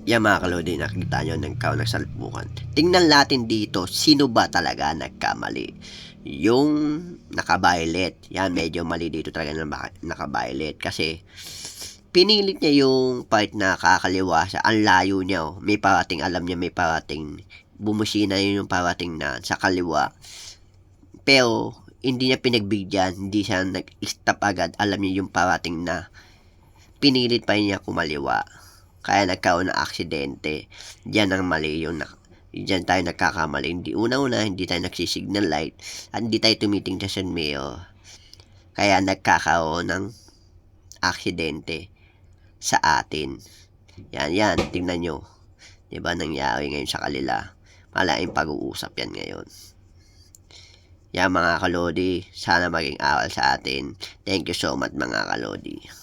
Yan mga kalodi, nakita nyo nagkaroon ng salpukan. Tingnan natin dito, sino ba talaga nagkamali? Yung naka-violet, yan medyo mali dito talaga ng naka-violet kasi pinilit niya yung part na kakaliwa sa ang layo niya. Oh. May parating, alam niya may parating, bumusina yun yung parating na sa kaliwa. Pero hindi niya pinagbigyan, hindi siya nag-stop agad, alam niya yung parating na pinilit pa niya kumaliwa. Kaya nagkaroon ng aksidente. Diyan ang mali yung diyan tayo nagkakamali. Hindi una-una, hindi tayo nagsisignal light at hindi tayo tumitingin sa mirror. Kaya nagkakaroon ng aksidente sa atin. Yan, tingnan nyo. Diba nangyari ngayon sa kanila? Malaking pag-uusap yan ngayon. Yan mga kalodi, sana maging aral sa atin. Thank you so much mga kalodi.